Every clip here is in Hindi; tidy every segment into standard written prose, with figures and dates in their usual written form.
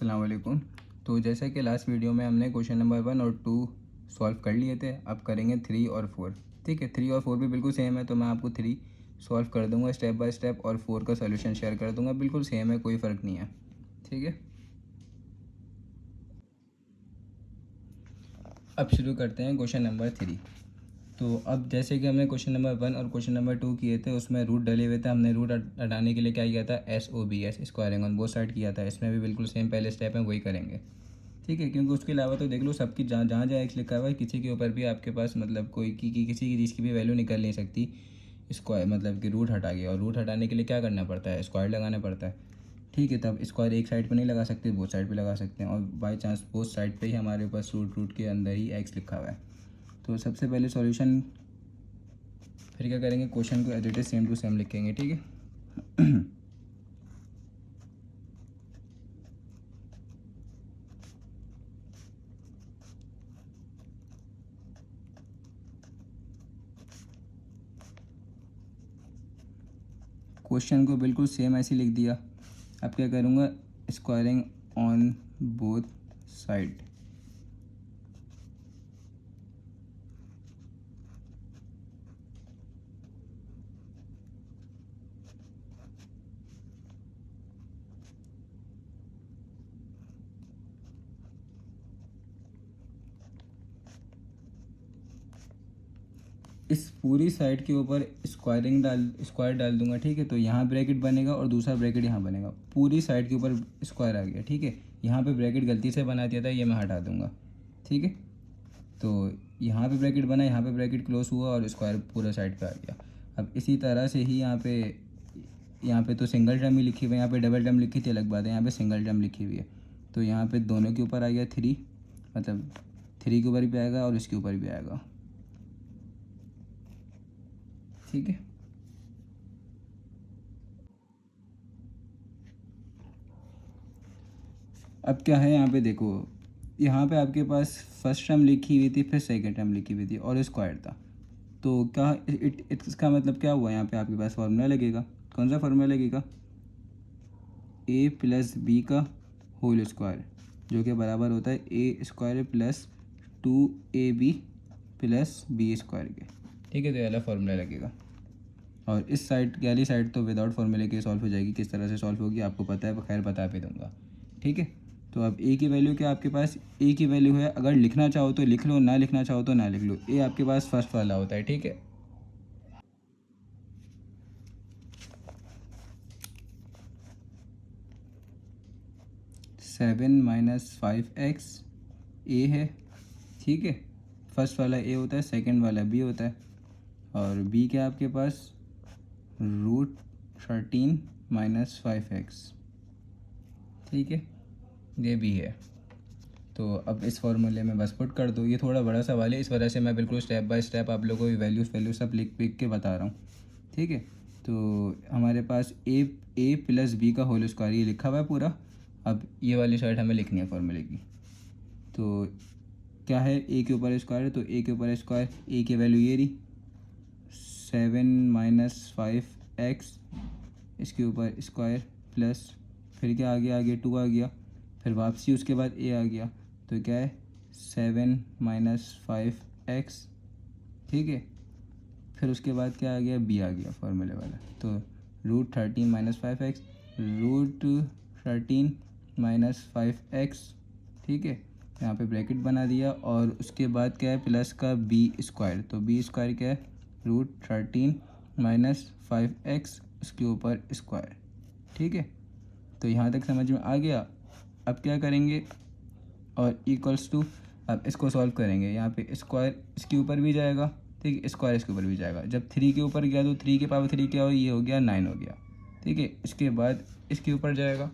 अस्सलाम वालेकुम। तो जैसा कि लास्ट वीडियो में हमने क्वेश्चन नंबर 1 और 2 सॉल्व कर लिए थे, अब करेंगे 3 और 4। ठीक है, 3 और 4 भी बिल्कुल सेम है, तो मैं आपको 3 सॉल्व कर दूंगा स्टेप बाय स्टेप और 4 का सोल्यूशन शेयर कर दूंगा। बिल्कुल सेम है, कोई फ़र्क नहीं है। ठीक है, अब शुरू करते हैं क्वेश्चन नंबर 3। तो अब जैसे कि हमने क्वेश्चन नंबर 1 और क्वेश्चन नंबर 2 किए थे, उसमें रूट डले हुए थे। हमने रूट हटाने के लिए क्या किया था, SOBS squaring on both side किया था। इसमें भी बिल्कुल सेम पहले स्टेप है, वही करेंगे। ठीक है, क्योंकि उसके अलावा तो देख लो सबकी जहाँ जहाँ जहाँ एक्स लिखा हुआ है, किसी के ऊपर भी आपके पास मतलब कोई किसी की चीज़ की भी वैल्यू निकल नहीं सकती स्क्वायर मतलब कि रूट हटा के। और रूट हटाने के लिए क्या करना पड़ता है, स्क्वायर लगाना पड़ता है। ठीक है, तब स्क्वायर एक साइड पे नहीं लगा सकते, बोथ साइड पे लगा सकते हैं। और बाई चांस बोथ साइड पे ही हमारे ऊपर रूट के अंदर ही एक्स लिखा हुआ है। तो सबसे पहले सॉल्यूशन फिर क्या करेंगे, क्वेश्चन को as it is same to same लिखेंगे। ठीक है, क्वेश्चन को बिल्कुल सेम ऐसे लिख दिया। अब क्या करूँगा, स्क्वायरिंग ऑन बोथ साइड। इस पूरी साइड के ऊपर स्क्वायर डाल दूंगा। ठीक है, तो यहाँ ब्रैकेट बनेगा और दूसरा ब्रैकेट यहाँ बनेगा। पूरी साइड के ऊपर स्क्वायर आ गया। ठीक है, यहाँ पे ब्रैकेट गलती से बना दिया था, ये मैं हटा दूंगा। ठीक है, तो यहाँ पे ब्रैकेट बना, यहाँ पे ब्रैकेट क्लोज हुआ और स्क्वायर पूरा साइड पे आ गया। अब इसी तरह से ही यहाँ पे तो सिंगल टर्म ही लिखी हुई है, यहाँ पे डबल टर्म लिखी थी अलग बात है, यहाँ पे सिंगल टर्म लिखी हुई है। तो यहाँ पे दोनों के ऊपर आ गया 3, मतलब 3 के ऊपर भी आएगा और इसके ऊपर भी आएगा। ठीक है, अब क्या है, यहाँ पे देखो, यहाँ पे आपके पास फर्स्ट टर्म लिखी हुई थी, फिर सेकंड टर्म लिखी हुई थी और स्क्वायर था। तो क्या इसका मतलब क्या हुआ, यहाँ पे आपके पास फार्मूला लगेगा। कौन सा फार्मूला लगेगा, a प्लस बी का होल स्क्वायर, जो कि बराबर होता है a square plus 2ab plus B square के। ठीक है, तो ये वाला फार्मूला लगेगा। और इस साइड वाली साइड तो विदाउट फार्मूले के सॉल्व हो जाएगी। किस तरह से सॉल्व होगी आपको पता है, खैर बता भी दूंगा। ठीक है, तो अब ए की वैल्यू क्या आपके पास, ए की वैल्यू है, अगर लिखना चाहो तो लिख लो, ना लिखना चाहो तो ना लिख लो। ए आपके पास फर्स्ट वाला होता है। ठीक है, 7 माइनस 5x ए है। ठीक है, फर्स्ट वाला ए होता है, सेकंड वाला बी होता है। और बी क्या आपके पास, √13 माइनस 5x। ठीक है, ये भी है। तो अब इस फॉर्मूले में बस पुट कर दो। ये थोड़ा बड़ा सवाल है, इस वजह से मैं बिल्कुल स्टेप बाय स्टेप आप लोगों को वैल्यू सब लिख के बता रहा हूँ। ठीक है, तो हमारे पास ए प्लस बी का होल स्क्वायर ये लिखा हुआ है पूरा। अब ये वाली साइड हमें लिखनी है फॉर्मूले की। तो क्या है, ए के ऊपर स्क्वायर, तो ए के ऊपर स्क्वायर, ए की वैल्यू ये रही 7 माइनस 5x, इसके ऊपर स्क्वायर प्लस फिर क्या आ गया, आगे 2 आ गया, फिर वापसी उसके बाद ए आ गया। तो क्या है, 7 माइनस 5x। ठीक है, फिर उसके बाद क्या आ गया, बी आ गया फॉर्मूले वाला। तो √13 माइनस 5x, √13 माइनस 5x। ठीक है, यहाँ पे ब्रैकेट बना दिया और उसके बाद क्या है, प्लस का बी स्क्वायर। तो बी स्क्वायर क्या है, √13 माइनस 5x, उसके ऊपर स्क्वायर। ठीक है, तो यहाँ तक समझ में आ गया। अब क्या करेंगे, और इक्वल्स टू, अब इसको सॉल्व करेंगे। यहाँ पे स्क्वायर इसके ऊपर भी जाएगा, ठीक है, स्क्वायर इसके ऊपर भी जाएगा। जब 3 के ऊपर गया तो 3 के पावर 3 क्या हो, ये हो गया 9 हो गया। ठीक है, इसके बाद इसके ऊपर जाएगा,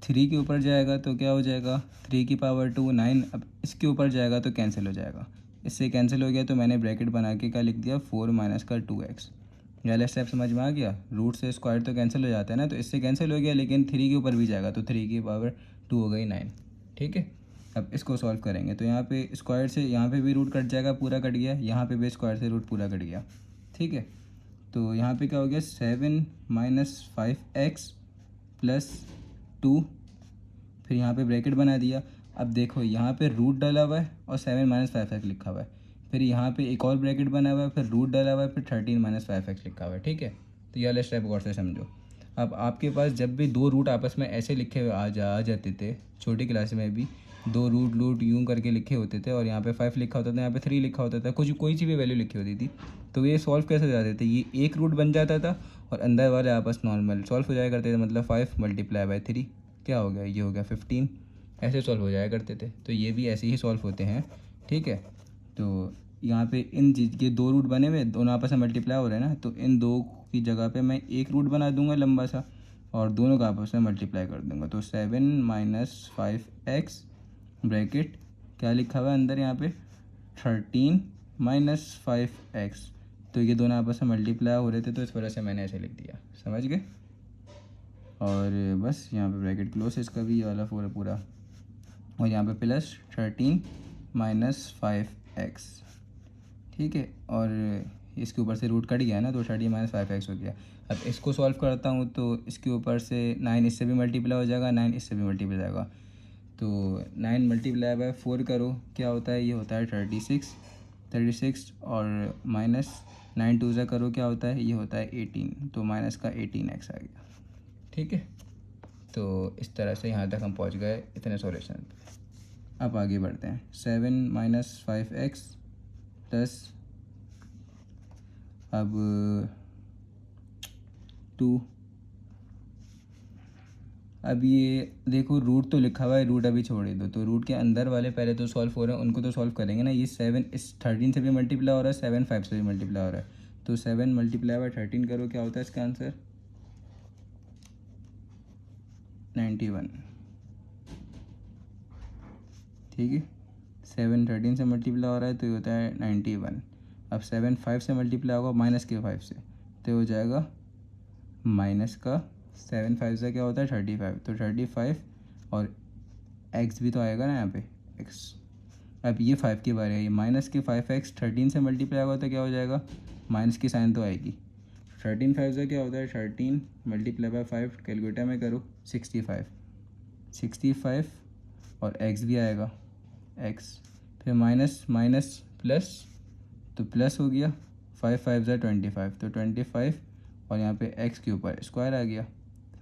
3 के ऊपर जाएगा तो क्या हो जाएगा, 3 की पावर 2 9। अब इसके ऊपर जाएगा तो कैंसिल हो जाएगा, इससे कैंसिल हो गया। तो मैंने ब्रैकेट बना के क्या लिख दिया, 4 माइनस का 2x। पहला स्टेप समझ में आ गया, रूट से स्क्वायर तो कैंसिल हो जाता है ना, तो इससे कैंसिल हो गया, लेकिन 3 के ऊपर भी जाएगा तो 3 की पावर 2 हो गई 9। ठीक है, अब इसको सॉल्व करेंगे। तो यहाँ पे स्क्वायर से यहाँ पे भी रूट कट जाएगा, पूरा कट गया, यहाँ पे भी स्क्वायर से रूट पूरा कट गया। ठीक है, तो यहाँ पे क्या हो गया 7 माइनस 5x प्लस 2, फिर यहाँ पे ब्रैकेट बना दिया। अब देखो यहाँ पे रूट डाला हुआ है और 7 माइनस 5x लिखा हुआ है, फिर यहाँ पे एक और ब्रैकेट बना हुआ है, फिर रूट डाला हुआ है, फिर 13 माइनस 5x लिखा हुआ है। ठीक है, तो ये वाला स्टेप गौर से समझो। अब आपके पास जब भी दो रूट आपस में ऐसे लिखे हुए आ जाते थे, छोटी क्लास में भी दो रूट यूं करके लिखे होते थे और यहाँ पे 5 लिखा होता था, यहाँ पे 3 लिखा होता था, कुछ कोई सी भी वैल्यू लिखी होती थी, तो ये सॉल्व कैसे हो जाते थे, ये एक रूट बन जाता था और अंदर वाले आपस नॉर्मल सॉल्व हो जाया करते थे। मतलब 5 मल्टीप्लाई बाई 3 क्या हो गया, ये हो गया 15, ऐसे सॉल्व हो जाया करते थे। तो ये भी ऐसे ही सॉल्व होते हैं। ठीक है, तो यहाँ पे इन चीज़ के दो रूट बने हुए, दोनों आपस में मल्टीप्लाई हो रहे हैं ना, तो इन दो की जगह पे मैं एक रूट बना दूंगा लंबा सा और दोनों का आपस में मल्टीप्लाई कर दूंगा। तो 7 माइनस 5x ब्रैकेट क्या लिखा हुआ है अंदर यहाँ पे 13 माइनस 5x, तो ये दोनों आपस में मल्टीप्लाई हो रहे थे, तो इस वजह से मैंने ऐसे लिख दिया। समझ गए? और बस यहाँ पे ब्रैकेट क्लोज है इसका भी, ये वाला पूरा और यहाँ पे प्लस 13 माइनस 5x। ठीक है, और इसके ऊपर से रूट कट गया ना, तो 13 माइनस 5x हो गया। अब इसको सॉल्व करता हूँ तो इसके ऊपर से 9 इससे भी मल्टीप्लाई हो जाएगा, 9 इससे भी मल्टीप्लाई हो जाएगा, तो 9 मल्टीप्लाई बाय 4 करो क्या होता है, ये होता है 36 और माइनस 9 टू ज़ा करो क्या होता है, ये होता है 18, तो माइनस का 18x आ गया। ठीक है, तो इस तरह से यहाँ तक हम पहुँच गए इतने सॉल्यूशन पे। अब आगे बढ़ते हैं। 7 माइनस 5x प्लस अब 2। अब ये देखो रूट तो लिखा हुआ है, रूट अभी छोड़ दो, तो रूट के अंदर वाले पहले तो सॉल्व हो रहे हैं, उनको तो सॉल्व करेंगे ना। ये 7 इस 13 से भी मल्टीप्लाई हो रहा है, 7 5 से भी मल्टीप्लाई हो रहा है, तो 7 मल्टीप्लाई बाय 13 करो क्या होता है इसका आंसर 91। ठीक है, 7 13 से मल्टीप्लाई हो रहा है तो ये होता है 91। अब 7 5 से मल्टीप्लाई होगा माइनस के 5 से, तो हो जाएगा माइनस का 7 5 से क्या होता है 35, तो 35 और x भी तो आएगा ना यहाँ पे x। अब ये 5 की बारे है, ये माइनस के 5x 13 से मल्टीप्लाई होगा तो क्या हो जाएगा, माइनस की साइन तो आएगी। 13 5 से क्या होता है 13 मल्टीप्लाई बाय 5, कैलकुलेटर में करो 65 और x भी आएगा x, फिर माइनस माइनस प्लस, तो प्लस हो गया 5 5 ज़ा 25, तो 25 और यहाँ पे x के ऊपर स्क्वायर आ गया।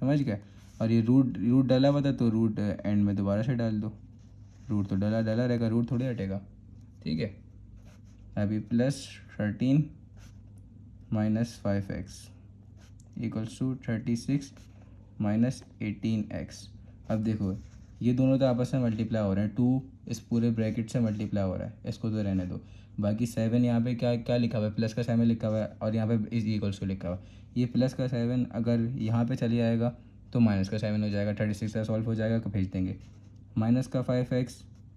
समझ गए? और ये रूट डाला हुआ था तो रूट एंड में दोबारा से डाल दो, रूट तो डाला रहेगा, रूट थोड़ी हटेगा। ठीक है, अभी plus 13 minus 5x equals to 36 minus 18x। अब देखो ये दोनों तो आपस में मल्टीप्लाई हो रहे हैं, 2 इस पूरे ब्रैकेट से मल्टीप्लाई हो रहा है, इसको तो रहने दो। बाकी 7 यहाँ पे क्या क्या लिखा हुआ है, प्लस का 7 लिखा हुआ है और यहाँ पे इज इक्वल्स टू लिखा हुआ है। ये प्लस का 7 अगर यहाँ पे चले आएगा तो माइनस का 7 हो जाएगा, 36 का सॉल्व हो जाएगा तो भेज देंगे। माइनस का 5x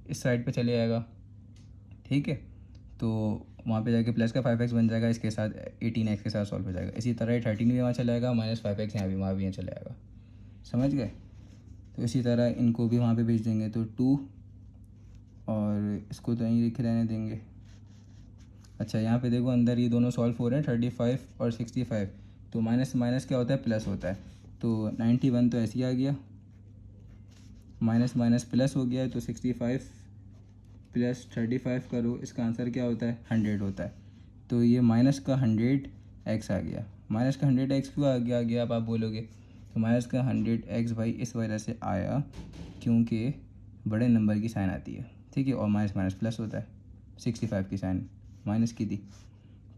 इस साइड पे चले आएगा। ठीक है, तो वहाँ पे जाके प्लस का 5x बन जाएगा, इसके साथ 18x के साथ सॉल्व हो जाएगा। इसी तरह 13 भी वहाँ चला आएगा, माइनस 5x यहाँ भी यहाँ चले आएगा। समझ गए? तो इसी तरह इनको भी वहाँ पे भेज देंगे, तो 2 और इसको तो यहीं लिख रहने देंगे। अच्छा यहाँ पे देखो अंदर ये दोनों सॉल्व हो रहे हैं 35 और 65, तो माइनस माइनस क्या होता है प्लस होता है, तो 91 तो ऐसे ही आ गया, माइनस माइनस प्लस हो गया, तो 65 प्लस 35 करो, इसका आंसर क्या होता है 100 होता है। तो ये माइनस का 100x आ गया। माइनस का 100x क्यों आ गया अब आप बोलोगे, तो माइनस का 100x भाई इस वजह से आया क्योंकि बड़े नंबर की साइन आती है। ठीक है, और माइनस माइनस प्लस होता है, 65 की साइन माइनस की थी,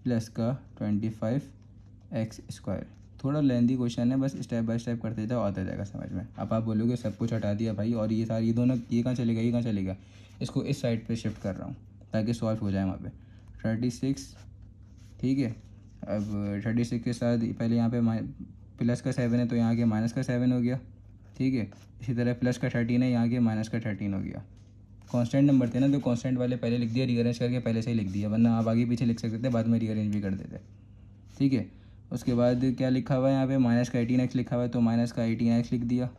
प्लस का 25x स्क्वायर। थोड़ा लेंदी क्वेश्चन है, बस स्टेप बाय स्टेप करते जाओ, आता जाएगा समझ में। अब आप बोलोगे सब कुछ हटा दिया भाई, और ये सारी ये दोनों ये कहाँ चलेगा, इसको इस साइड पे शिफ्ट कर रहा हूँ ताकि सॉल्व हो जाए वहाँ पे 36। ठीक है, अब 36 के साथ पहले यहाँ पे प्लस का 7 है तो यहाँ के माइनस का 7 हो गया। ठीक है, इसी तरह प्लस का 13 है, यहाँ के माइनस का 13 हो गया। कांस्टेंट नंबर थे ना, तो कांस्टेंट वाले पहले लिख दिया, रीअरेंज करके पहले से ही लिख दिया, वरना आप आगे पीछे लिख सकते थे, बाद में रीअरेंज भी कर देते। ठीक है, उसके बाद क्या लिखा हुआ है यहाँ पे माइनस का 18x लिखा हुआ है, तो माइनस का 18x लिख दिया।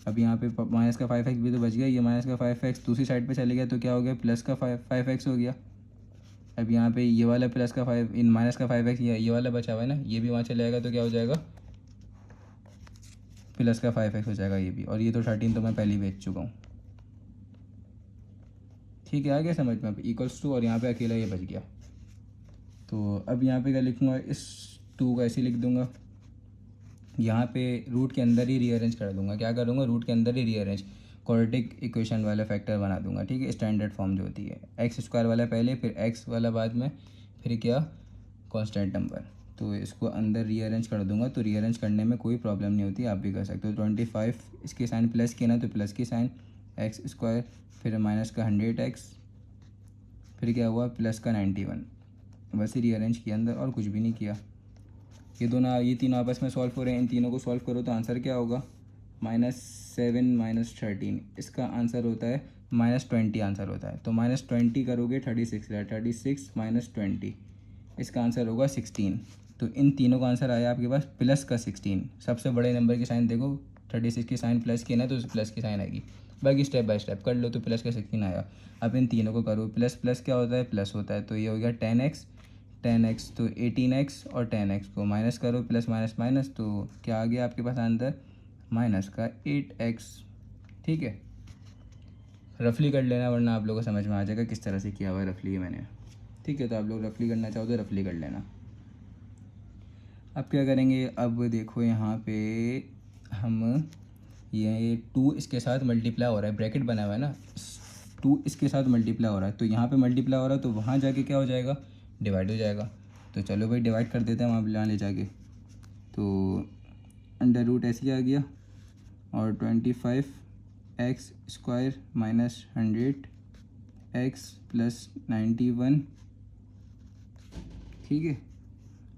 अब यहाँ पे माइनस का 5x भी तो बच गया, ये माइनस का 5x दूसरी साइड पे चले गया, तो क्या हो गया प्लस का 5x हो गया। अब यहाँ पे ये वाला प्लस का 5 इन माइनस का 5x ये वाला बचा हुआ है ना, ये भी वहाँ चले जाएगा तो क्या हो जाएगा, प्लस का 5x हो जाएगा ये भी। और ये तो 13 तो मैं पहले ही बेच चुका हूँ। ठीक है, आ गया समझ में। अब इक्वल्स टू और यहाँ पे अकेला ये बच गया। तो अब यहाँ पे क्या लिखूँगा, इस 2 का ऐसे लिख दूँगा, यहाँ पे रूट के अंदर ही रीअरेंज कर दूँगा। क्या करूँगा, रूट के अंदर ही रीअरेंज क्वाड्रेटिक इक्वेशन वाला फैक्टर बना दूँगा। ठीक है, स्टैंडर्ड फॉर्म जो होती है, एक्स स्क्वायर वाला पहले, फिर एक्स वाला बाद में, फिर क्या कांस्टेंट नंबर। तो इसको अंदर रीअरेंज कर दूंगा। तो रीअरेंज करने में कोई प्रॉब्लम नहीं होती, आप भी कर सकते हो। 25 इसके साइन प्लस की ना, तो प्लस की साइन एक्स स्क्वायर, फिर माइनस का 100x, फिर क्या हुआ प्लस का 91। बस ही रीअरेंज किया अंदर, और कुछ भी नहीं किया। ये तीनों आपस में सॉल्व हो रहे हैं, इन तीनों को सॉल्व करो तो आंसर क्या होगा, -7 -13। इसका आंसर होता है -20 आंसर होता है। तो -20 करोगे 36 है, 36 -20, इसका आंसर होगा 16। तो इन तीनों का आंसर आया आपके पास प्लस का 16। सबसे बड़े नंबर की साइन देखो, 36 की साइन प्लस की ना, तो प्लस की साइन आएगी। बाकी स्टेप बाय स्टेप कर लो तो प्लस का 16 आया। अब इन तीनों को करो, प्लस प्लस क्या होता है, प्लस होता है। तो ये हो गया 10x तो 18x, और 10x को माइनस करो, प्लस माइनस माइनस, तो क्या आ गया आपके पास आंसर, माइनस का 8x। ठीक है, रफली कर लेना वरना आप लोगों को समझ में आ जाएगा किस तरह से किया हुआ है रफली मैंने। ठीक है, तो आप लोग रफली करना चाहो तो रफली कर लेना। अब क्या करेंगे, अब देखो यहाँ पे हम ये 2 इसके साथ मल्टीप्लाई हो रहा है, ब्रैकेट बना हुआ है ना, 2 इसके साथ मल्टीप्लाई हो रहा है, तो यहाँ पे मल्टीप्लाई हो रहा है, तो वहाँ जाके क्या हो जाएगा, डिवाइड हो जाएगा। तो चलो भाई डिवाइड कर देते हैं वहाँ ले जाके। तो अंडर रूट ऐसे आ गया, और 25x square minus 100x plus 91। ठीक है,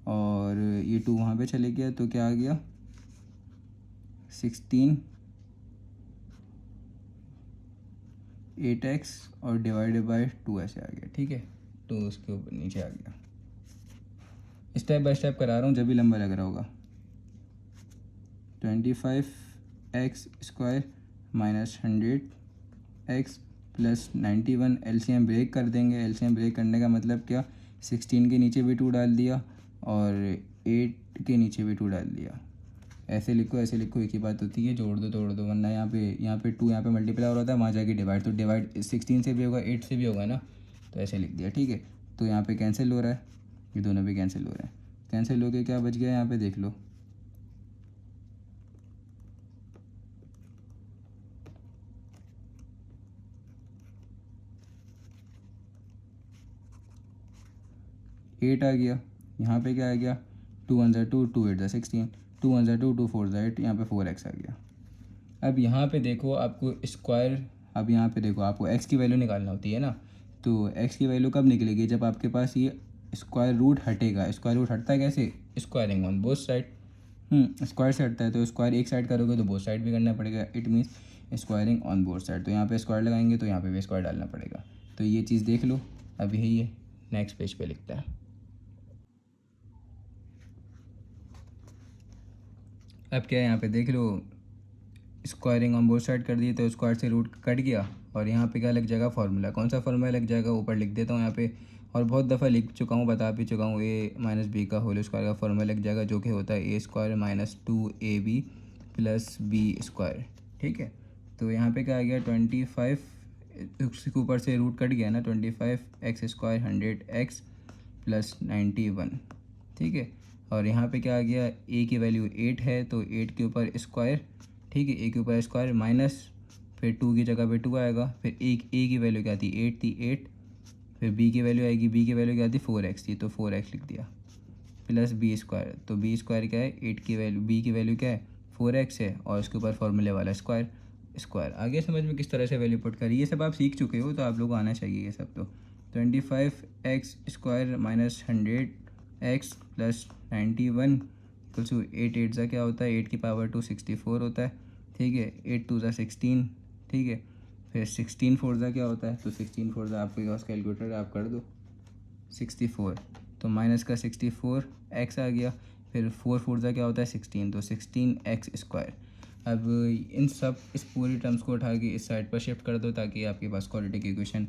और ये 2 वहाँ पे चले गया, तो क्या आ गया 16 8x और डिवाइडेड बाय 2 ऐसे आ गया। ठीक है, तो उसके ऊपर नीचे आ गया। स्टेप बाय स्टेप करा रहा हूँ, जब भी लंबा लग रहा होगा। 25x square minus 100x plus 91, LCM break कर देंगे। एलसीएम ब्रेक करने का मतलब क्या, 16 के नीचे भी 2 डाल दिया और 8 के नीचे भी 2 डाल दिया। ऐसे लिखो ऐसे लिखो, एक ही बात होती है, जोड़ दो तोड़ दो, वरना यहाँ पे 2 यहाँ पे मल्टीप्लाई हो रहा था, वहाँ जाके डिवाइड, तो डिवाइड 16 से भी होगा 8 से भी होगा ना, तो ऐसे लिख दिया। ठीक है, तो यहाँ पे कैंसिल हो रहा है, ये दोनों भी कैंसिल हो रहे हैं। कैंसिल हो के क्या बच गया, यहाँ पे देख लो, एट आ गया। यहाँ पे क्या आ गया, 2 1 2, 2 8 16, 2 1 2, 2 4 8, यहाँ पे 4x आ गया। अब यहाँ पे देखो आपको स्क्वायर, अब यहाँ पे देखो आपको x की वैल्यू निकालना होती है ना, तो x की वैल्यू कब निकलेगी, जब आपके पास ये स्क्वायर रूट हटेगा। स्क्वायर रूट हटता है कैसे, squaring on both side. Square से हटता है, तो स्क्वायर एक साइड करोगे तो बोथ साइड भी करना पड़ेगा, it means squaring on both side. तो यहाँ पे स्क्वायर लगाएंगे तो यहाँ पे भी स्क्वायर डालना पड़ेगा। तो ये चीज़ देख लो, अब यही है, नेक्स्ट पेज पे लिखता है। अब क्या है, यहाँ पे देख लो, स्क्वायरिंग ऑन बोथ साइड कर दिए, तो स्क्वायर से रूट कट गया, और यहाँ पे क्या लग जाएगा, फार्मूला। कौन सा फार्मूला लग जाएगा, ऊपर लिख देता हूँ यहाँ पे, और बहुत दफ़ा लिख चुका हूँ, बता भी चुका हूँ, a माइनस बी का होल स्क्वायर का फार्मूला लग जाएगा, जो कि होता है a² minus 2ab plus B square. ठीक है, तो यहाँ पे क्या आ गया 25, उसके ऊपर से रूट कट गया ना, 25x स्क्वायर 100x प्लस 91। ठीक है, और यहाँ पे क्या आ गया, a की वैल्यू 8 है, तो 8 के ऊपर स्क्वायर। ठीक है, a के ऊपर स्क्वायर माइनस, फिर 2 की जगह पे 2 आएगा, फिर a की वैल्यू क्या थी, 8 थी, 8, फिर b की वैल्यू आएगी, b की वैल्यू क्या थी, 4x थी, तो 4x लिख दिया, प्लस बी स्क्वायर। तो बी स्क्वायर क्या है, 8 की वैल्यू, b की वैल्यू क्या है, 4x है, और उसके ऊपर फॉर्मूले वाला स्क्वायर। स्क्वायर आगे समझ में किस तरह से वैल्यू पुट करी, ये सब आप सीख चुके हो, तो आप लोग को आना चाहिए ये सब। तो 25x square minus 100x plus 91 equals to 8 8 ज़ा क्या होता है, 8 की पावर 2 64 होता है। ठीक है, 8 2 ज़ा 16। ठीक है, फिर 16 4 ज़ा क्या होता है, तो 16 4 ज़ा आपके पास कैलकुलेटर आप कर दो, 64, तो माइनस का 64 x आ गया, फिर 4 4 ज़ा क्या होता है 16, तो 16x स्क्वायर। अब इन सब इस पूरी टर्म्स को उठा के इस साइड पर शिफ्ट कर दो, ताकि आपके पास क्वाड्रेटिक इक्वेशन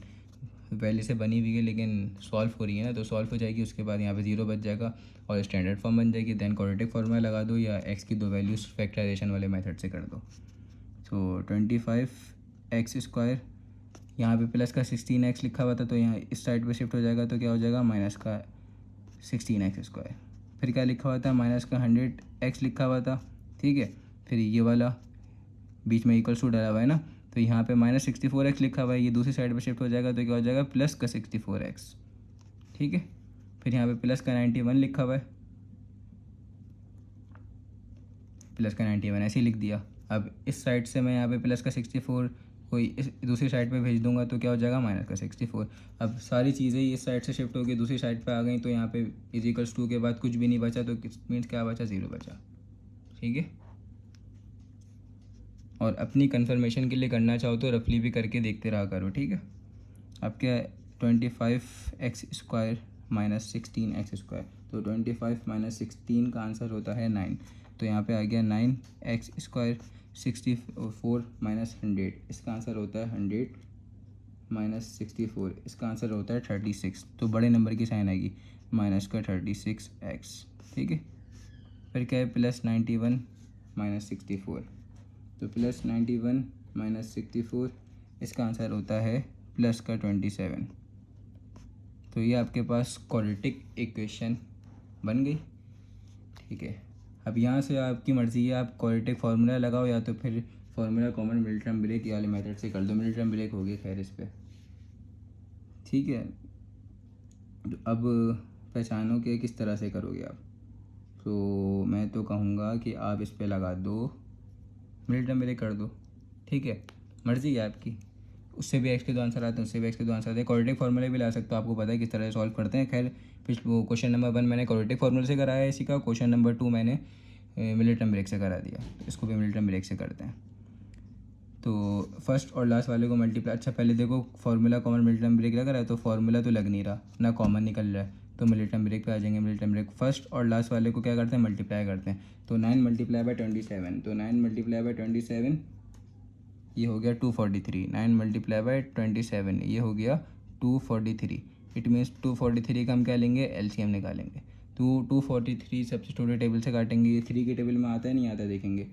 पहले से बनी हुई है लेकिन सॉल्व हो रही है ना, तो सॉल्व हो जाएगी, उसके बाद यहाँ पे 0 बच जाएगा और स्टैंडर्ड फॉर्म बन जाएगी। देन क्वाड्रेटिक फार्मूला लगा दो या एक्स की दो वैल्यूज़ फैक्टराइजेशन वाले मेथड से कर दो। तो 25x², यहाँ पे प्लस का 16x लिखा हुआ था तो यहाँ इस साइड पे शिफ्ट हो जाएगा तो क्या हो जाएगा माइनस का 16x²। फिर क्या लिखा हुआ था, माइनस का 100x लिखा हुआ था, ठीक है। फिर ये वाला बीच में इक्वल्स टू डाला हुआ है ना, तो यहाँ पे माइनस 64x लिखा हुआ है, ये दूसरी साइड पे शिफ्ट हो जाएगा तो क्या हो जाएगा प्लस का 64x, ठीक है। फिर यहाँ पे प्लस का 91 लिखा हुआ है, प्लस का 91 ऐसे ही लिख दिया। अब इस साइड से मैं यहाँ पे प्लस का 64 कोई इस दूसरी साइड पे भेज दूंगा तो क्या हो जाएगा माइनस का 64। अब सारी चीज़ें इस साइड से शिफ्ट होगी दूसरी साइड पे आ गई, तो यहाँ पे इजिकल्स 2 के बाद कुछ भी नहीं बचा, तो मीन्स क्या बचा, 0 बचा, ठीक है। और अपनी कंफर्मेशन के लिए करना चाहो तो रफली भी करके देखते रहा करो, ठीक है। अब क्या है, 25x² माइनस 16x², तो 25 माइनस 16 का आंसर होता है 9। तो यहाँ पे आ गया 9x²। 64 माइनस 100, इसका आंसर होता है 100 माइनस 64, इसका आंसर होता है 36। तो बड़े नंबर की साइन आएगी माइनस का 36x, ठीक है। फिर क्या है, प्लस 91 माइनस 64, तो प्लस 91 माइनस 64, इसका आंसर होता है प्लस का 27। तो ये आपके पास क्वाड्रेटिक इक्वेशन बन गई, ठीक है। अब यहाँ से आपकी मर्ज़ी है, आप क्वाड्रेटिक फार्मूला लगाओ या तो फिर formula common middle term break वाले मेथड से कर दो। मिडिल टर्म ब्रेक होगी खैर इस पर, ठीक है। तो अब पहचानो कि किस तरह से करोगे आप, तो मैं तो कहूँगा कि आप इस पर लगा दो, मिडिल टर्म ब्रेक कर दो, ठीक है। मर्ज़ी है आपकी, उससे भी एक्स के दो आंसर आते हैं, उससे भी एक्स के दो आंसर आते हैं। क्वाड्रेटिक फार्मूले भी ला सकते हो, आपको पता है किस तरह से सॉल्व करते हैं। खैर पिछले क्वेश्चन नंबर 1 मैंने क्वाड्रेटिक फार्मूले से कराया है इसी का, क्वेश्चन नंबर 2 मैंने मिडिल टर्म ब्रेक से करा दिया, तो इसको भी मिडिल टर्म ब्रेक से करते हैं। तो फर्स्ट और लास्ट वाले को मल्टीप्लाई, अच्छा पहले देखो formula common middle term break लग रहा है, तो फार्मूला तो लग नहीं रहा ना, कॉमन निकल रहा है, तो मिडिल टर्म ब्रेक पे आ जाएंगे। मिडिल टर्म ब्रेक फर्स्ट और लास्ट वाले को क्या करते हैं, मल्टीप्लाई करते हैं। तो 9 मल्टीप्लाई बाय 27, तो 9 मल्टीप्लाई बाय 27 ये हो गया 243। 9 मल्टीप्लाई बाय 27 ये हो गया 243। इट मीन्स 243 का हम क्या लेंगे, एलसीएम निकालेंगे। तो 243 सब्स्टिट्यूट टेबल से काटेंगे, ये 3 के टेबल में आता है नहीं आता देखेंगे,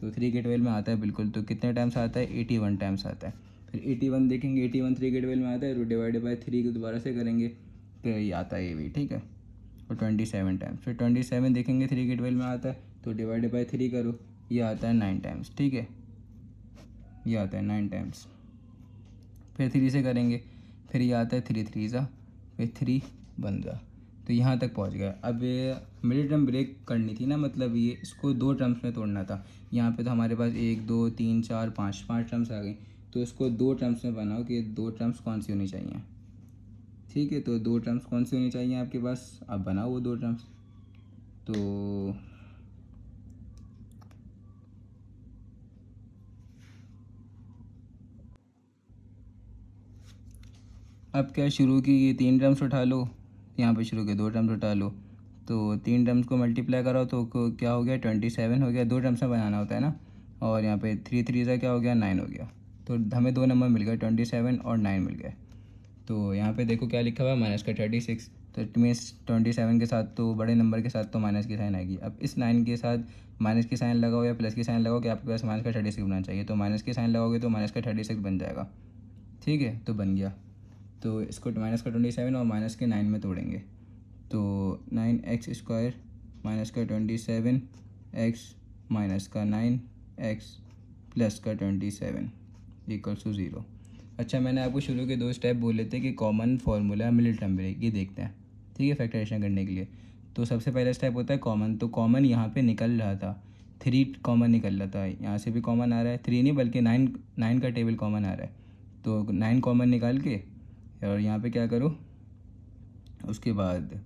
तो 3 के टेबल में आता है बिल्कुल। तो कितने टाइम्स आता है, 81 टाइम्स आता है। फिर 81 देखेंगे, 81 3 के टेबल में आता है, तो डिवाइडेड बाय 3 को दोबारा से करेंगे तो ये आता है ये भी, ठीक है। और 27 टाइम्स, फिर 27 देखेंगे 3 के टेबल में आता है, तो डिवाइडेड बाय 3 करो, ये आता है 9 टाइम्स, ठीक है, ये आता है 9 टाइम्स। फिर 3 से करेंगे, फिर ये आता है 3 3 सा, फिर 3 बन जा, तो यहाँ तक पहुँच गया। अब ये मिडिल टर्म ब्रेक करनी थी ना, मतलब ये इसको 2 टर्म्स में तोड़ना था। यहाँ पे तो हमारे पास 1 2 3 4 5 टर्म्स आ गई, तो इसको 2 टर्म्स में बनाओ कि 2 टर्म्स कौन सी होनी चाहिए, ठीक है। तो 2 टर्म्स कौन सी होनी चाहिए आपके पास, आप बनाओ वो 2 टर्म्स। तो अब क्या, शुरू की ये 3 टर्म्स उठा लो, यहाँ पे शुरू के 2 टर्म्स उठा लो, तो 3 टर्म्स को मल्टीप्लाई करो तो क्या हो गया, 27 हो गया। 2 टर्म्स में बनाना होता है ना, और यहाँ पे 3 3 से क्या हो गया, 9 हो गया। तो हमें 2 नंबर मिल गए, 27 और 9 मिल गए। तो यहाँ पे देखो क्या लिखा हुआ है, माइनस का 36, तो इट मीन्स 27 के साथ तो बड़े नंबर के साथ तो माइनस की साइन आएगी। अब इस 9 के साथ माइनस की साइन लगाओ या प्लस की साइन लगाओ कि आपके पास माइनस का 36 बनना चाहिए, तो माइनस की साइन लगाओगे तो माइनस का 36 बन जाएगा, ठीक है। तो बन गया, तो इसको माइनस का 27 और माइनस के 9 में तोड़ेंगे, तो 9x² माइनस का 27 x माइनस का 9x प्लस का 27 इक्वल्स टू 0। अच्छा मैंने आपको शुरू के 2 स्टेप बोले थे कि common formula middle term break, ये देखते हैं, ठीक है, फैक्टराइजेशन करने के लिए। तो सबसे पहला स्टेप होता है कॉमन, तो कॉमन यहाँ पे निकल रहा था, 3 कॉमन निकल रहा था, यहाँ से भी कॉमन आ रहा है, 3 नहीं बल्कि 9 का टेबल कॉमन आ रहा है, तो 9 कॉमन निकाल के और यहाँ पे क्या करो, उसके बाद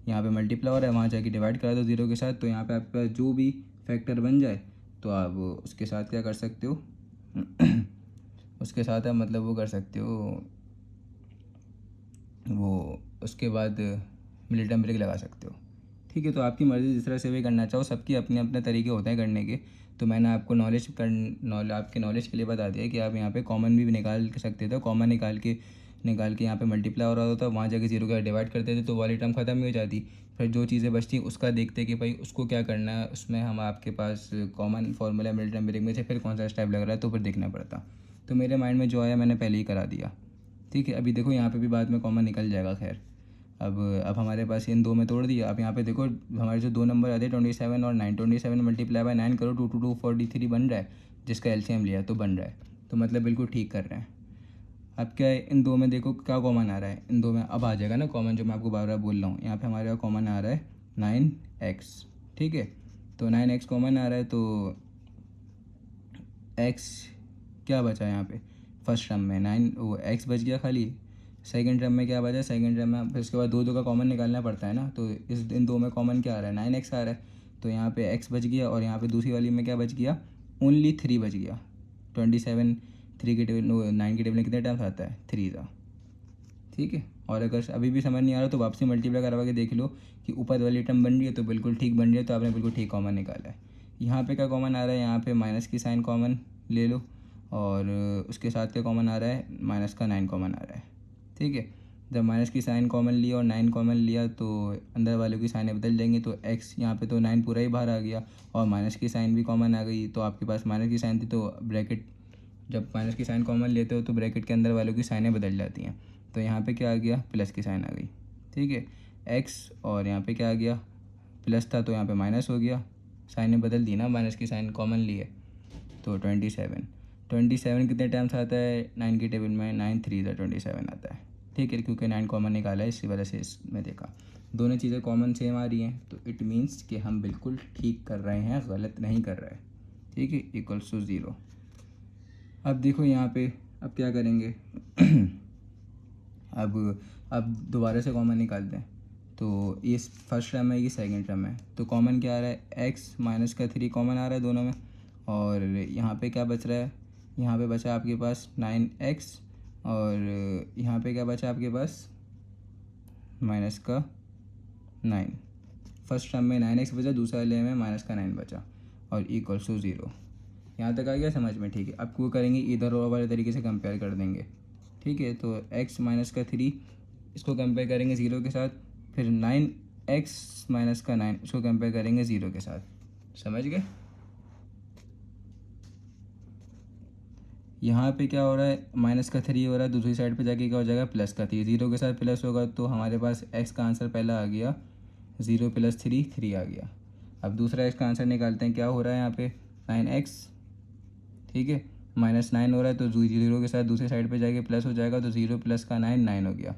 यहाँ पे मल्टीप्लाई हो रहा है, वहाँ जाके डिवाइड करा दो 0 के साथ, तो यहाँ पे आपके पास जो भी फैक्टर बन जाए तो आप उसके साथ क्या कर सकते हो उसके साथ आप मतलब वो कर सकते हो, वो उसके बाद मिडिल टर्म ब्रेक लगा सकते हो, ठीक है। तो आपकी मर्ज़ी जिस तरह से भी करना चाहो, सबके अपने अपने तरीके होते हैं करने के। तो मैंने आपको आपके नॉलेज के लिए बता दिया कि आप यहाँ पे कॉमन भी निकाल सकते थे, कॉमन निकाल के निकाल के यहाँ पे मल्टीप्लाई हो रहा होता, वहाँ जाके 0 का डिवाइड करते थे तो वाली टर्म ख़त्म ही हो जाती। फिर जो चीज़ें बचती उसका देखते कि भाई उसको क्या करना है, उसमें हम आपके पास कॉमन फार्मूला मिल टर्म ब्रेक में से फिर कौन सा स्टेप लग रहा है तो फिर देखना पड़ता। तो मेरे माइंड में जो आया मैंने पहले ही करा दिया, ठीक है। अभी देखो यहाँ पे भी बाद में कॉमन निकल जाएगा, खैर। अब हमारे पास इन दो में तोड़ दिया। अब यहाँ पे देखो हमारे जो दो नंबर आते हैं 27 और 9, 27 मल्टीप्लाई बाय 9 करो 2 2 2 43 बन रहा है, जिसका एलसीएम लिया तो बन रहा है। तो मतलब बिल्कुल ठीक कर रहे हैं। अब क्या है, इन दो में देखो क्या कॉमन आ रहा है, इन दो में अब आ जाएगा ना कॉमन, जो मैं आपको बार बार बोल रहा हूँ। यहाँ पे हमारे कॉमन आ रहा है 9x, ठीक है। तो 9x कॉमन आ रहा है, तो x क्या बचा यहाँ पे फर्स्ट टर्म में 9, वो x बच गया खाली। सेकंड टर्म में क्या बचा, सेकंड टर्म में फिर उसके बाद दो दो का कॉमन निकालना पड़ता है ना। तो इन दो में कॉमन क्या आ रहा है, 9x आ रहा है। तो यहाँ पे x बच गया, और यहाँ पे दूसरी वाली में क्या बच गया, ओनली 3 बच गया। 27 3 के टेबल 9 के टेबल में कितने टर्म्स आता है, 3 था, ठीक है। और अगर अभी भी समझ नहीं आ रहा तो वापसी मल्टीप्लाई करवा के देख लो कि ऊपर वाली टर्म बन रही है तो बिल्कुल ठीक बन रही है, तो आपने बिल्कुल ठीक कॉमन निकाला है। यहाँ पे क्या कॉमन आ रहा है, यहाँ पे माइनस की साइन कॉमन ले लो, और उसके साथ क्या कॉमन आ रहा है, माइनस का 9 कॉमन आ रहा है, ठीक है। जब माइनस की साइन कॉमन लिया और 9 कॉमन लिया तो अंदर वालों की साइनें बदल जाएंगी। तो x यहाँ पे तो 9 पूरा ही बाहर आ गया, और माइनस की साइन भी कॉमन आ गई। तो आपके पास माइनस की साइन थी तो ब्रैकेट, जब माइनस की साइन कॉमन लेते हो तो ब्रैकेट के अंदर वालों की साइनें बदल जाती हैं। तो यहाँ पे क्या आ गया, प्लस की साइन आ गई, ठीक है। x और यहाँ पे क्या आ गया, प्लस था तो यहाँ पे माइनस हो गया, साइनें बदल दी ना, माइनस की साइन कॉमन ली है। तो 27 कितने टाइम्स आता है 9 की टेबल में, 9 3 27 आता है, ठीक है। क्योंकि 9 कॉमन निकाला है इसी वजह से इसमें देखा दोनों चीज़ें कॉमन सेम आ रही हैं, तो इट मीन्स कि हम बिल्कुल ठीक कर रहे हैं, गलत नहीं कर रहे, ठीक है। Equals to 0। अब देखो यहाँ पे अब क्या करेंगे अब दोबारा से कॉमन निकालते हैं। तो ये फर्स्ट टर्म है, ये सेकंड टर्म है, तो कॉमन क्या आ रहा है, x माइनस का 3 कॉमन आ रहा है दोनों में। और यहाँ पे क्या बच रहा है, यहाँ पे बचा आपके पास 9x, और यहाँ पे क्या बचा आपके पास, माइनस का 9। फर्स्ट टर्म में 9x बचा, दूसरा वाले में माइनस का 9 बचा, और इक्वल्स टू 0। यहाँ तक आ गया समझ में, ठीक है। अब वो करेंगे इधर और वाले तरीके से कंपेयर कर देंगे, ठीक है। तो x माइनस का 3 इसको कंपेयर करेंगे 0 के साथ, फिर 9x माइनस का 9 इसको कंपेयर करेंगे 0 के साथ, समझ गए। यहाँ पे क्या हो रहा है, माइनस का 3 हो रहा है, दूसरी साइड पे जाके क्या हो जाएगा, प्लस का 3, 0 के साथ प्लस होगा तो हमारे पास x का आंसर पहला आ गया 0 + 3 3 आ गया। अब दूसरा x का आंसर निकालते हैं, क्या हो रहा है यहाँ पे 9x, ठीक है। -9 हो रहा है तो 0 के साथ दूसरी साइड पे जाके प्लस हो जाएगा, तो 0 + का 9 9 हो गया।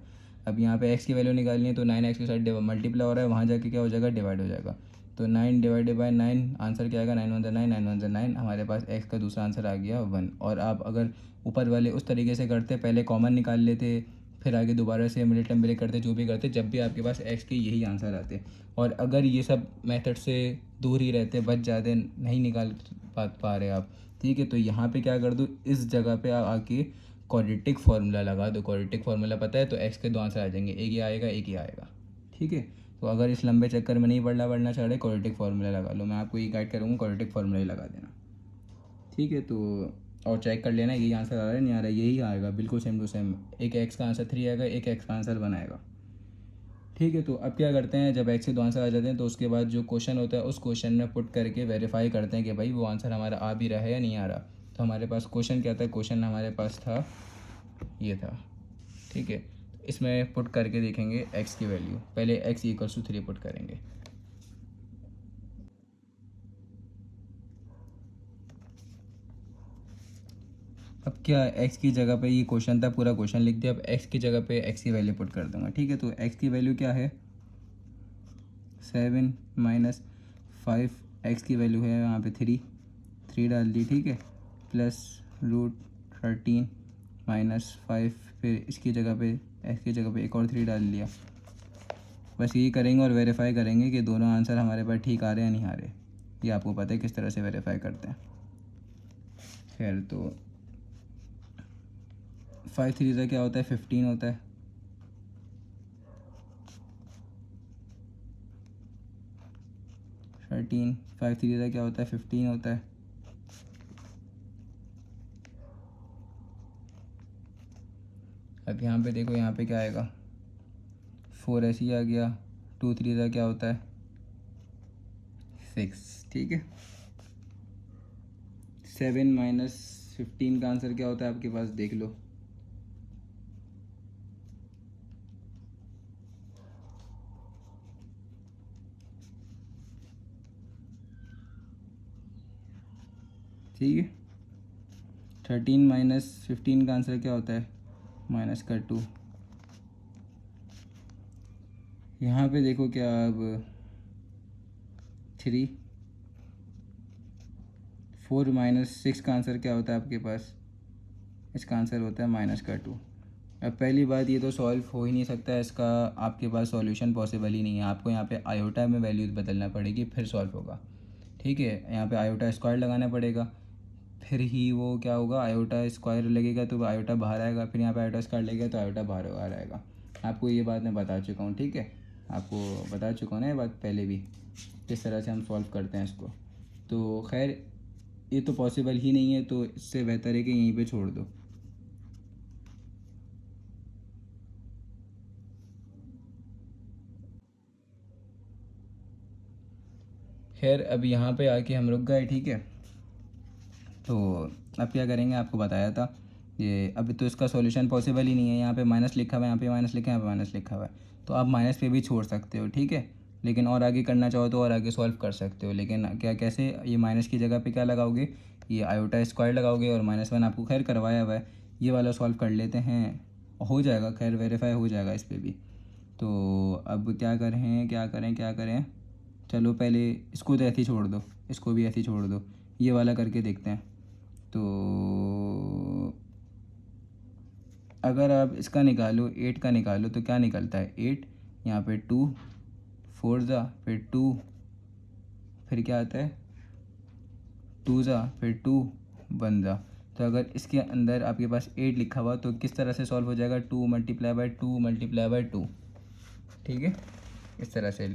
अब यहाँ पे x की वैल्यू निकालनी है तो 9x के साथ मल्टीप्लाई हो रहा है, वहाँ जाके क्या हो जाएगा, डिवाइड हो जाएगा। तो 9 डिवाइडेड बाय 9 आंसर क्या आएगा, 9 1 9 9 1 9। हमारे पास x का दूसरा आंसर आ गया 1। और आप अगर ऊपर वाले उस तरीके से करते, पहले कॉमन निकाल लेते, फिर आगे दोबारा से मिडिल टर्म ब्रेक करते, जो भी करते, जब भी आपके पास x के यही आंसर आते। और अगर ये सब मेथड से दूर ही रहते, बच जाते, नहीं निकाल पा रहे आप, ठीक है, तो यहाँ पे क्या कर दो, इस जगह पे आके क्वाड्रेटिक फार्मूला लगा दो। क्वाड्रेटिक फार्मूला पता है, तो x के दो आंसर आ जाएंगे, एक ही आएगा एक ही आएगा, ठीक है। तो अगर इस लंबे चक्कर में नहीं पढ़ना चाह रहे, क्वाड्रेटिक फार्मूला लगा लो। मैं आपको ये गाइड करूँगा, क्वाड्रेटिक फार्मूला ही लगा देना, ठीक है। तो और चेक कर लेना यही आंसर आ रहा है नहीं आ रहा है, यही आएगा बिल्कुल सेम टू सेम। एक x का आंसर 3 आएगा, एक x का आंसर 1 आएगा, ठीक है। तो अब क्या करते हैं, जब x के दो आंसर आ जाते हैं तो उसके बाद जो क्वेश्चन होता है उस क्वेश्चन में पुट करके वेरीफाई करते हैं कि भाई वो आंसर हमारा आ भी रहा है या नहीं आ रहा। तो हमारे पास क्वेश्चन क्या था, क्वेश्चन हमारे पास था ये था, ठीक है। इसमें पुट करके देखेंगे x की वैल्यू, पहले x = 3 पुट करेंगे। अब क्या x की जगह पे, ये क्वेश्चन था, पूरा क्वेश्चन लिख दिया। अब x की जगह पे x की वैल्यू पुट कर दूंगा, ठीक है। तो x की वैल्यू क्या है, 7 - 5, x की वैल्यू है यहाँ पे 3 डाल दी, ठीक है। +√13 -5, फिर इसकी जगह पे x की जगह पे एक और 3 डाल लिया। बस यही करेंगे और वेरीफाई करेंगे कि दोनों आंसर हमारे पास ठीक आ रहे हैं या नहीं आ रहे। ये आपको पता है किस तरह से वेरीफाई करते हैं। खैर, तो 5 3 से क्या होता है, 15 होता है। थर्टीन 5 3 से क्या होता है, 15 होता है। अब यहाँ पे देखो, यहाँ पे क्या आएगा, 4 ऐसे ही आ गया, 2 3 का क्या होता है 6, ठीक है। 7 माइनस 15 का आंसर क्या होता है आपके पास, देख लो। ठीक है, 13 माइनस 15 का आंसर क्या होता है, माइनस का 2। यहाँ पे देखो क्या, अब 3, 4 माइनस 6 का आंसर क्या होता है आपके पास, इसका आंसर होता है माइनस का 2। अब पहली बात, ये तो सॉल्व हो ही नहीं सकता है, इसका आपके पास सॉल्यूशन पॉसिबल ही नहीं है। आपको यहाँ पे आयोटा में वैल्यूज बदलना पड़ेगी, फिर सॉल्व होगा, ठीक है। यहाँ पे आयोटा स्क्वायर लगाना पड़ेगा, फिर ही वो क्या होगा, आयोटा स्क्वायर लगेगा तो आयोटा बाहर आएगा, फिर यहाँ पे आयोटा स्क्वायर लगेगा तो आयोटा बाहर आएगा। आपको ये बात मैं बता चुका हूँ, ठीक है, आपको बता चुका हूँ ना ये बात पहले भी, किस तरह से हम सॉल्व करते हैं इसको। तो खैर, ये तो पॉसिबल ही नहीं है, तो इससे बेहतर है कि यहीं पे छोड़ दो। खैर, अब यहाँ पे आके हम रुक गए, ठीक है। तो अब क्या करेंगे, आपको बताया था ये, अभी तो इसका सॉल्यूशन पॉसिबल ही नहीं है। यहाँ पे माइनस लिखा हुआ है, यहाँ पे माइनस लिखा है, यहाँ पे माइनस लिखा हुआ है, तो आप माइनस पे भी छोड़ सकते हो, ठीक है। लेकिन और आगे करना चाहो तो और आगे सॉल्व कर सकते हो, लेकिन क्या कैसे, ये माइनस की जगह पे क्या लगाओगे, ये आयोटा स्क्वायर लगाओगे, और -1 आपको खैर करवाया हुआ है, ये वाला सॉल्व कर लेते हैं, हो जाएगा, खैर वेरीफाई हो जाएगा इस पर भी। तो अब क्या करें, चलो पहले इसको तो ऐसे ही छोड़ दो, इसको भी ऐसे ही छोड़ दो, ये वाला करके देखते हैं। तो अगर आप इसका निकालो, 8 का निकालो, तो क्या निकलता है 8, यहाँ पे 2 4 ज़ा, फिर 2, फिर क्या आता है 2 ज़ा, फिर 2 1 ज़ा। तो अगर इसके अंदर आपके पास 8 लिखा हुआ तो किस तरह से सॉल्व हो जाएगा, 2 मल्टीप्लाई बाय 2 मल्टीप्लाई बाय 2, ठीक है। इस तरह से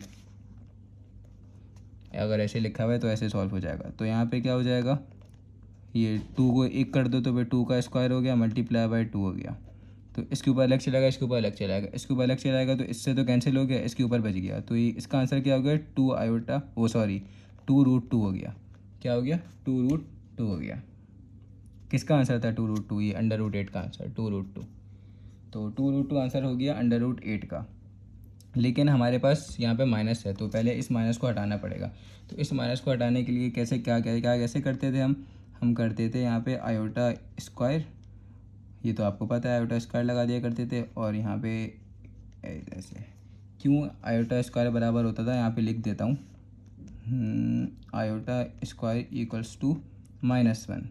अगर ऐसे लिखा हुआ है तो ऐसे सॉल्व हो जाएगा। तो यहाँ पे क्या हो जाएगा, ये 2 को 1 कर दो तो फिर 2 का स्क्वायर हो गया, मल्टीप्लाई बाय 2 हो गया। तो इसके ऊपर अलग चलाएगा, इसके ऊपर अलग चलाएगा, इसके ऊपर अलग चलाएगा, तो इससे तो कैंसिल हो गया, इसके ऊपर बच गया। तो ये इसका आंसर क्या हो गया, 2 आयोटा, वो सॉरी 2√2 हो गया। क्या हो गया, 2√2 हो गया। किसका आंसर था 2√2, ये √8 का आंसर 2√2। तो 2√2 आंसर हो गया √8 का। लेकिन हमारे पास यहाँ पे माइनस है, तो पहले इस माइनस को हटाना पड़ेगा। तो इस माइनस को हटाने के लिए कैसे कैसे करते थे हम करते थे यहाँ पे आयोटा स्क्वायर, ये तो आपको पता है, आयोटा स्क्वायर लगा दिया करते थे। और यहाँ पे ऐसे, क्यों आयोटा स्क्वायर बराबर होता था, यहाँ पे लिख देता हूँ, आयोटा स्क्वायर इक्वल्स टू -1।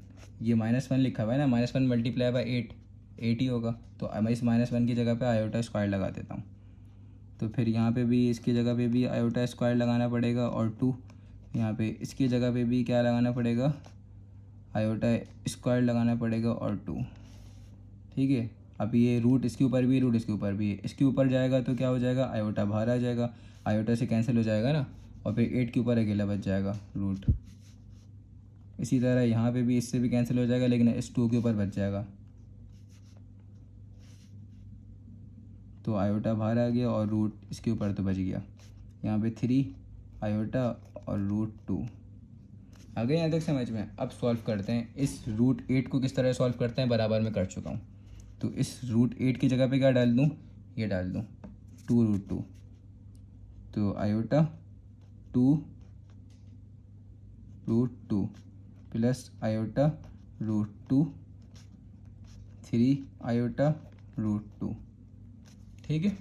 ये -1 लिखा हुआ है ना, -1 मल्टीप्लाई बाय 8 ही होगा। तो मैं इस -1 की जगह पे आयोटा स्क्वायर लगा देता हूँ। तो फिर यहाँ पे भी इसकी जगह पे भी आयोटा स्क्वायर लगाना पड़ेगा, और 2 यहाँ पे इसकी जगह पे भी क्या लगाना पड़ेगा, आयोटा स्क्वायर लगाना पड़ेगा, और 2, ठीक है। अब ये रूट इसके ऊपर भी, रूट इसके ऊपर भी, इसके ऊपर जाएगा तो क्या हो जाएगा, आयोटा बाहर आ जाएगा, आयोटा से कैंसिल हो जाएगा ना, और फिर 8 के ऊपर अकेला बच जाएगा रूट। इसी तरह यहाँ पे भी इससे भी कैंसिल हो जाएगा, लेकिन इस 2 के ऊपर बच जाएगा। तो आयोटा बाहर आ गया और रूट इसके ऊपर तो बच गया। यहाँ पे 3 आयोटा और √2 आ गए यहाँ तक समझ में। अब सॉल्व करते हैं, इस √8 को किस तरह सॉल्व करते हैं, बराबर में कर चुका हूँ। तो इस √8 की जगह पे क्या डाल दूँ, ये डाल दूँ 2√2। तो आयोटा 2√2 प्लस आयोटा √2 3 आयोटा √2, ठीक है।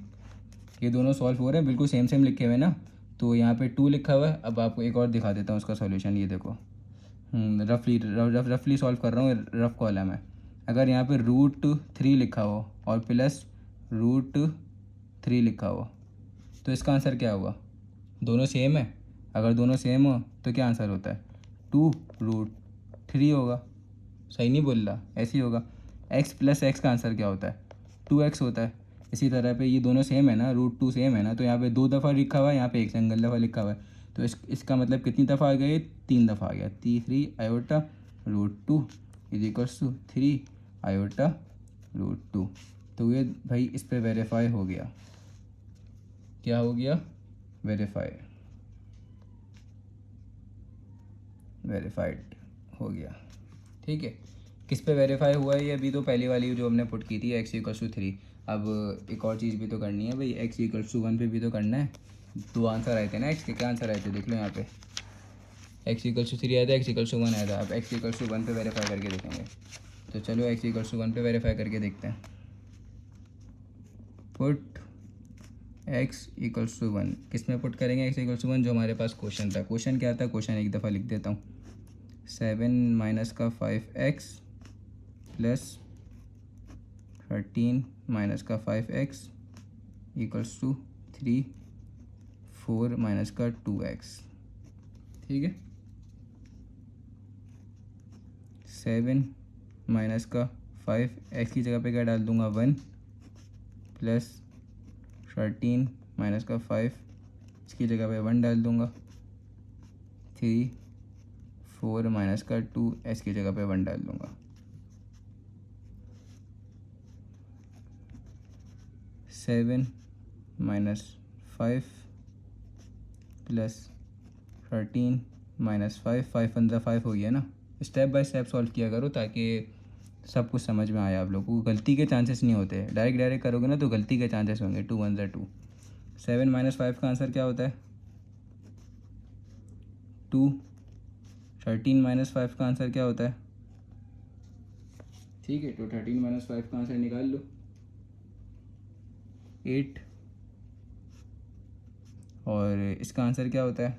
ये दोनों सॉल्व हो रहे हैं, बिल्कुल सेम सेम लिखे हुए ना। तो यहाँ पे 2 लिखा हुआ है। अब आपको एक और दिखा देता हूँ उसका सॉल्यूशन, ये देखो, रफली सॉल्व कर रहा हूँ, रफ कॉलम है। अगर यहाँ पे √3 लिखा हो और प्लस √3 लिखा हो तो इसका आंसर क्या होगा, दोनों सेम है। अगर दोनों सेम हो तो क्या आंसर होता है, 2√3 होगा। सही नहीं बोल रहा, ऐसे ही होगा। x प्लस एक्स का आंसर क्या होता है, 2x होता है। इसी तरह पे ये दोनों सेम है ना, √2 सेम है ना, तो यहाँ पे 2 दफ़ा लिखा हुआ है, यहाँ पे एक सिंगल दफ़ा लिखा हुआ है। तो इसका मतलब कितनी दफ़ा आ गया, ये 3 दफ़ा आ गया। 3 iota √2 is equals to 3 iota √2, तो ये भाई इस पे वेरीफाई हो गया, क्या हो गया, वेरीफाइड हो गया, ठीक है। किस पे वेरीफाई हुआ है ये, अभी तो पहली वाली जो हमने पुट की थी एक्स इक्वल्स टू 3। अब एक और चीज़ भी तो करनी है भाई, एक्स इक्वल्स टू 1 पे भी तो करना है। 2 आंसर आए थे ना एक्स के, क्या आंसर आए थे देख लो यहाँ पे, एक्स इक्वल्स टू 3 आया था, एक्स इक्वल्स टू 1 आया था। अब एक्स इक्वल्स टू 1 पे वेरीफाई करके देखेंगे, तो चलो एक्स इक्वल्स टू 1 पे वेरीफाई करके देखते हैं। पुट एक्स इक्वल्स टू 1, किस में पुट करेंगे एक्स इक्वल्स टू 1, जो हमारे पास क्वेश्चन था। क्वेश्चन क्या था, क्वेश्चन एक दफ़ा लिख देता हूँ, 7 माइनस का 5x प्लस 13 माइनस का 5x इक्वल्स टू 3, 4 माइनस का 2x, ठीक है। 7 माइनस का 5, x की जगह पे क्या डाल दूंगा 1, प्लस 13 माइनस का 5, इसकी जगह पे 1 डाल दूंगा, 3, 4 माइनस का 2, एस की जगह पे 1 डाल दूंगा। 7 माइनस 5 प्लस 13 माइनस 5, 5 15 5 हो गया ना। स्टेप बाय स्टेप सॉल्व किया करो ताकि सब कुछ समझ में आए आप लोगों को, गलती के चांसेस नहीं होते। डायरेक्ट करोगे ना तो गलती के चांसेस होंगे। 2 1 2। 7 माइनस 5 का आंसर क्या होता है 2। 13 माइनस 5 का आंसर क्या होता है, ठीक है। तो 13 माइनस 5 का आंसर निकाल लो 8, और इसका आंसर क्या होता है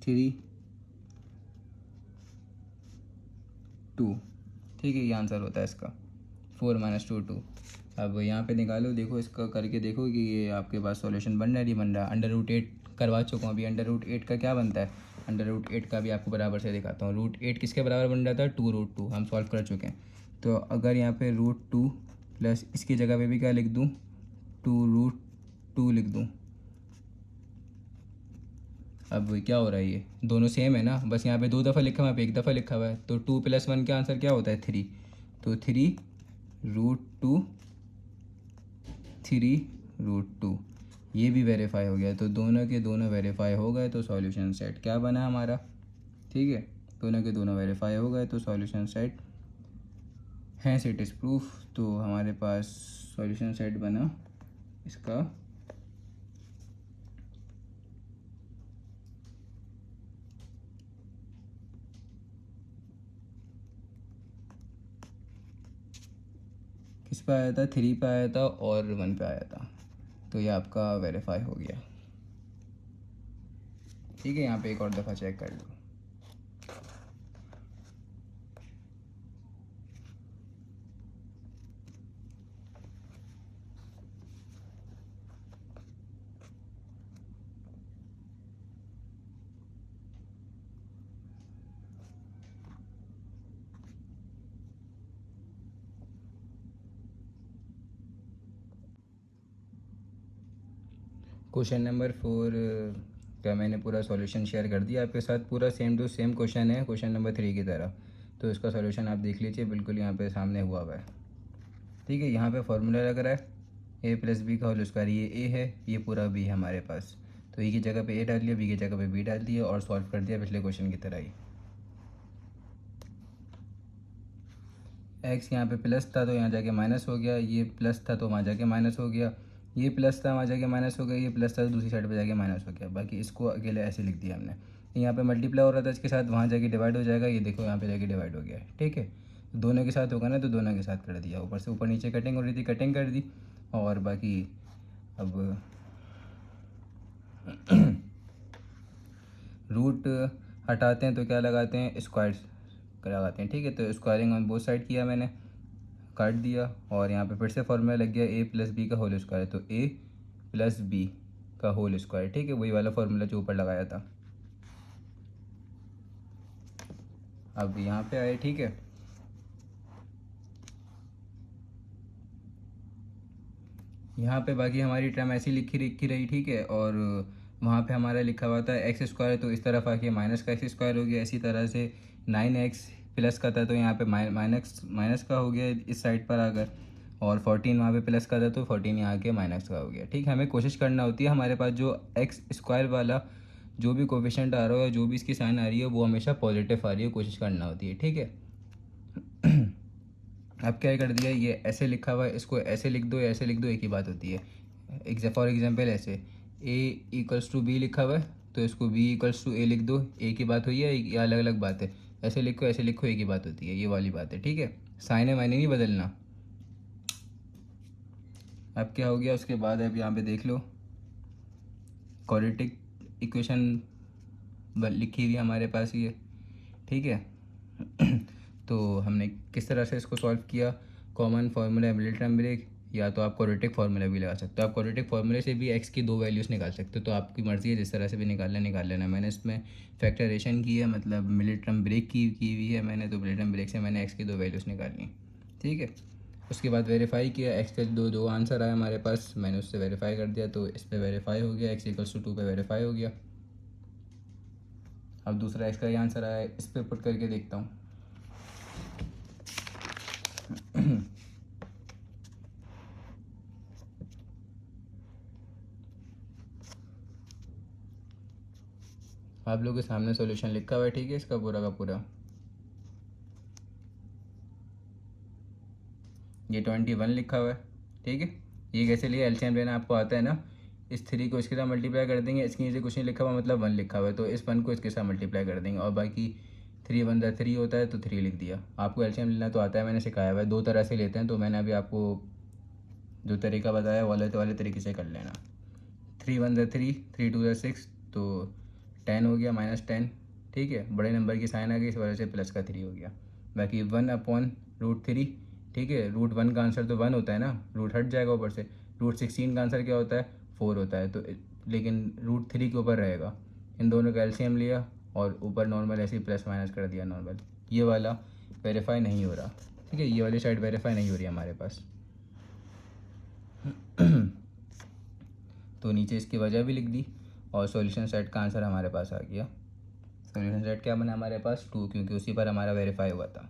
3 2, ठीक है। ये आंसर होता है इसका 4 माइनस 2 2। अब यहाँ पे निकालो, देखो इसका करके देखो कि ये आपके पास सॉल्यूशन बन रहा है नहीं बन रहा। अंडर रूट 8 करवा चुका हूँ अभी। अंडर रूट 8 का क्या बनता है, अंडर रूट 8 का भी आपको बराबर से दिखाता हूँ। रूट 8 किसके बराबर बन रहा था, 2√2, हम सॉल्व कर चुके हैं। तो अगर यहाँ पे √2 प्लस इसकी जगह पे भी क्या लिख दूँ 2√2 लिख दूँ। अब क्या हो रहा है, ये दोनों सेम है ना, बस यहाँ पे 2 दफ़ा लिखा हुआ है, यहाँ पे 1 दफ़ा लिखा हुआ है। तो 2 + 1 का आंसर क्या होता है 3। तो 3√2, 3√2, ये भी वेरीफाई हो गया। तो दोनों के दोनों वेरीफाई हो गए तो सॉल्यूशन सेट क्या बना हमारा, ठीक है। दोनों के दोनों वेरीफाई हो गए तो सॉल्यूशन सेट है, इट इज़ प्रूफ। तो हमारे पास सॉल्यूशन सेट बना इसका किस पे आया था, 3 पे आया था और 1 पे आया था। तो ये आपका वेरीफाई हो गया, ठीक है। यहाँ पे एक और दफ़ा चेक कर लो। क्वेश्चन नंबर 4 का मैंने पूरा सॉल्यूशन शेयर कर दिया आपके साथ। पूरा सेम टू सेम क्वेश्चन है क्वेश्चन नंबर 3 की तरह। तो इसका सॉल्यूशन आप देख लीजिए, बिल्कुल यहाँ पे सामने हुआ है, ठीक है। यहाँ पे फॉर्मूला लग रहा है a+b का होल स्क्वायर, ये a है, ये पूरा b है हमारे पास। तो a की जगह पे a डाल दिया, b की जगह पे b डाल दिया और सॉल्व कर दिया पिछले क्वेश्चन की तरह ही। x यहाँ पे प्लस था तो यहाँ जाके माइनस हो गया, ये प्लस था तो वहाँ जाके माइनस हो गया, ये प्लस था वहाँ जाके माइनस हो गया, ये प्लस था तो दूसरी साइड पे जाके माइनस हो गया। बाकी इसको अकेले ऐसे लिख दिया हमने। यहाँ पे मल्टीप्लाई हो रहा था इसके साथ, वहाँ जाके डिवाइड हो जाएगा, ये देखो यहाँ पे जाके डिवाइड हो गया है, ठीक है। दोनों के साथ होगा ना तो दोनों के साथ कर दिया। ऊपर से ऊपर नीचे कटिंग हो रही थी, कटिंग कर दी। और बाकी अब रूट हटाते हैं तो क्या लगाते हैं, स्क्वायर लगाते हैं, ठीक है। तो स्क्वायरिंग ऑन बोथ साइड किया मैंने, काट दिया। और यहाँ पे फिर से फॉर्मूला लग गया a+b का होल स्क्वायर, तो a+b का होल स्क्वायर, ठीक है। वही वाला फॉर्मूला जो ऊपर लगाया था। अब यहाँ पे आए, ठीक है। यहाँ पे बाकी हमारी टर्म ऐसी लिखी रही, ठीक है। और वहाँ पे हमारा लिखा हुआ था x स्क्वायर, तो इस तरफ आके माइनस का x स्क्वायर हो गया। इसी तरह से 9x प्लस का था तो यहाँ पे माइनस का हो गया इस साइड पर अगर, और 14 वहाँ पे प्लस का था तो 14 यहाँ के माइनस का हो गया। ठीक है, हमें कोशिश करना होती है हमारे पास जो एक्स स्क्वायर वाला जो भी कोफिशिएंट आ रहा हो या जो भी इसकी साइन आ रही है वो हमेशा पॉजिटिव आ रही है, कोशिश करना होती है। ठीक है, अब क्या कर दिया, ये ऐसे लिखा हुआ है, इसको ऐसे लिख दो या ऐसे लिख दो, एक ही बात होती है। फॉर एग्जांपल ऐसे A=B लिखा हुआ है तो इसको B=A लिख दो, एक ही बात हुई है या अलग अलग बात है? ऐसे लिखो एक ही बात होती है, ये वाली बात है। ठीक है, साइन है मायने नहीं बदलना। अब क्या हो गया, उसके बाद अब यहाँ पे देख लो क्वाड्रेटिक इक्वेशन लिखी हुई है हमारे पास ये। ठीक है, तो हमने किस तरह से इसको सॉल्व किया, कॉमन फार्मूला मिलिटरी ब्रेक, या तो आप क्वाड्रेटिक फार्मूला भी लगा सकते हो। आप क्वाड्रेटिक फार्मूले से भी एक्स की दो वैल्यूज़ निकाल सकते हो, तो आपकी मर्ज़ी है जिस तरह से भी निकाल लेना। मैंने इसमें फैक्टरेशन की है, मतलब मिलिटरी ब्रेक की हुई है मैंने, तो मिलिटरी ब्रेक से मैंने एक्स की दो वैल्यूज़ निकाली। ठीक है, उसके बाद वेरीफाई किया, एक्स के दो आंसर आया हमारे पास, मैंने उससे वेरीफाई कर दिया तो इस पर वेरीफाई हो गया, x=2 पे वेरीफाई हो गया। अब दूसरा एक्स का ये आंसर आया, इस पर पुट करके देखता हूँ। आप लोगों के सामने सॉल्यूशन लिखा हुआ है। ठीक है, इसका पूरा का पूरा ये 21 लिखा हुआ है। ठीक है, ये कैसे लिया, एलसीएम लेना आपको आता है ना, इस 3 को इसके साथ मल्टीप्लाई कर देंगे, इसके नीचे कुछ नहीं लिखा हुआ मतलब 1 लिखा हुआ है तो इस 1 को इसके साथ मल्टीप्लाई कर देंगे, और बाकी 3 1 3 होता है तो 3 लिख दिया। आपको एलसीएम लेना तो आता है, मैंने सिखाया हुआ है, दो तरह से लेते हैं, तो मैंने अभी आपको जो तरीका बताया वाले तरीके से कर लेना। 3 1 3, 3 2 6, तो 10 हो गया -10। ठीक है, बड़े नंबर की साइन आ गई, इस वजह से प्लस का 3 हो गया। बाकी 1/√3। ठीक है, √1 का आंसर तो 1 होता है ना, रूट हट जाएगा ऊपर से। √16 का आंसर क्या होता है, 4 होता है, तो लेकिन √3 के ऊपर रहेगा। इन दोनों का एलसीएम लिया और ऊपर नॉर्मल ऐसे ही प्लस माइनस कर दिया नॉर्मल। ये वाला वेरीफाई नहीं हो रहा। ठीक है, ये वाली साइड वेरीफाई नहीं हो रही हमारे पास। तो नीचे इसकी वजह भी लिख दी और सॉल्यूशन सेट का आंसर हमारे पास आ गया। सॉल्यूशन सेट क्या बना हमारे पास, 2, क्योंकि उसी पर हमारा वेरीफाई हुआ था।